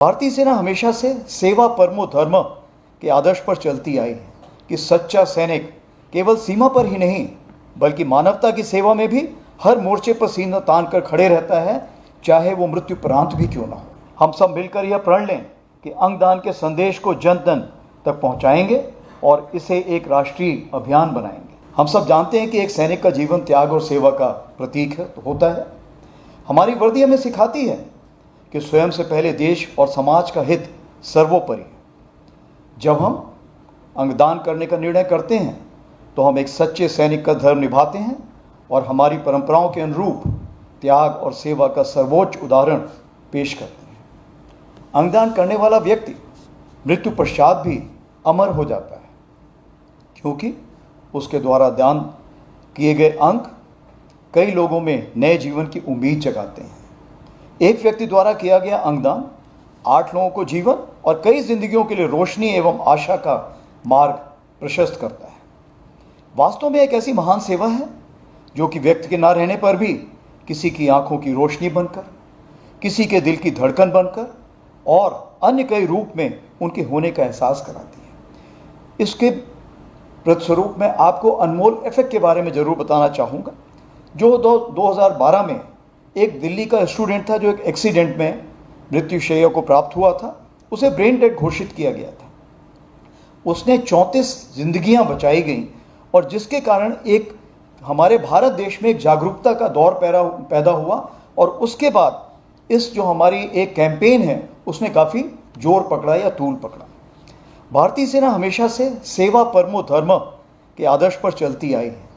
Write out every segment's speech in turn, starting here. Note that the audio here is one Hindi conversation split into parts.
भारतीय सेना हमेशा से सेवा परमो धर्म के आदर्श पर चलती आई है कि सच्चा सैनिक केवल सीमा पर ही नहीं बल्कि मानवता की सेवा में भी हर मोर्चे पर सीना तान कर खड़े रहता है, चाहे वो मृत्यु प्रांत भी क्यों ना हो। हम सब मिलकर यह प्रण लें कि अंगदान के संदेश को जन जन तक पहुंचाएंगे और इसे एक राष्ट्रीय अभियान बनाएंगे। हम सब जानते हैं कि एक सैनिक का जीवन त्याग और सेवा का प्रतीक होता है। हमारी वर्दी हमें सिखाती है कि स्वयं से पहले देश और समाज का हित सर्वोपरि। जब हम अंगदान करने का निर्णय करते हैं तो हम एक सच्चे सैनिक का धर्म निभाते हैं और हमारी परंपराओं के अनुरूप त्याग और सेवा का सर्वोच्च उदाहरण पेश करते हैं। अंगदान करने वाला व्यक्ति मृत्यु पश्चात भी अमर हो जाता है, क्योंकि उसके द्वारा दान किए गए अंग कई लोगों में नए जीवन की उम्मीद जगाते हैं। एक व्यक्ति द्वारा किया गया अंगदान 8 लोगों को जीवन और कई जिंदगियों के लिए रोशनी एवं आशा का मार्ग प्रशस्त करता है। वास्तव में एक ऐसी महान सेवा है जो कि व्यक्ति के ना रहने पर भी किसी की आंखों की रोशनी बनकर, किसी के दिल की धड़कन बनकर और अन्य कई रूप में उनके होने का एहसास कराती है। इसके प्रतिस्वरूप मैं आपको अनमोल इफेक्ट के बारे में जरूर बताना चाहूँगा, जो 2012 में एक दिल्ली का स्टूडेंट था जो एक एक्सीडेंट में मृत्युशैया को प्राप्त हुआ था। उसे ब्रेन डेड घोषित किया गया था। उसने 34 जिंदगियां बचाई गईं और जिसके कारण एक हमारे भारत देश में एक जागरूकता का दौर पैदा हुआ और उसके बाद इस जो हमारी एक कैंपेन है उसने काफ़ी जोर पकड़ा या तूल पकड़ा। भारतीय सेना हमेशा से सेवा परमो धर्म के आदर्श पर चलती आई है।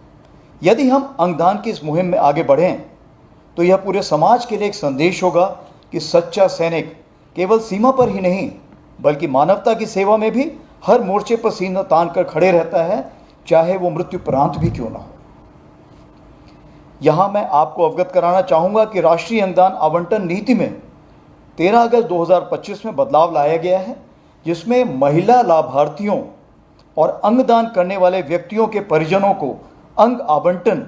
यदि हम अंगदान की इस मुहिम में आगे बढ़ें तो यह पूरे समाज के लिए एक संदेश होगा कि सच्चा सैनिक केवल सीमा पर ही नहीं बल्कि मानवता की सेवा में भी हर मोर्चे पर सीना तान कर खड़े रहता है, चाहे वो मृत्यु प्रांत भी क्यों ना हो। यहां मैं आपको अवगत कराना चाहूंगा कि राष्ट्रीय अंगदान आवंटन नीति में 13 अगस्त 2025 में बदलाव लाया गया है, जिसमें महिला लाभार्थियों और अंगदान करने वाले व्यक्तियों के परिजनों को अंग आवंटन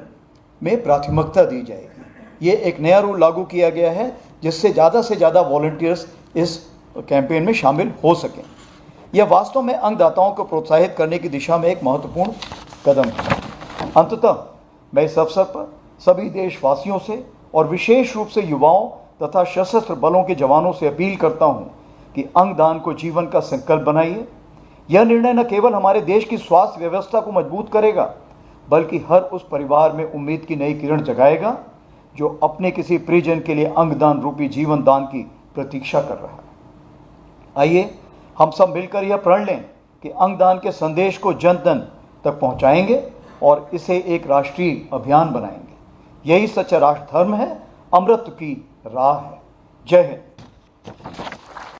में प्राथमिकता दी जाएगी। ये एक नया रूल लागू किया गया है जिससे ज़्यादा से ज़्यादा वॉलंटियर्स इस कैंपेन में शामिल हो सकें। यह वास्तव में अंगदाताओं को प्रोत्साहित करने की दिशा में एक महत्वपूर्ण कदम है। अंततः मैं इस अवसर पर सभी देशवासियों से और विशेष रूप से युवाओं तथा सशस्त्र बलों के जवानों से अपील करता हूँ कि अंगदान को जीवन का संकल्प बनाइए। यह निर्णय न केवल हमारे देश की स्वास्थ्य व्यवस्था को मजबूत करेगा बल्कि हर उस परिवार में उम्मीद की नई किरण जगाएगा जो अपने किसी प्रियजन के लिए अंगदान रूपी जीवन दान की प्रतीक्षा कर रहा है। आइए हम सब मिलकर यह प्रण लें कि अंगदान के संदेश को जन जन तक पहुंचाएंगे और इसे एक राष्ट्रीय अभियान बनाएंगे। यही सच्चा राष्ट्र धर्म है, अमृत की राह है। जय हिंद।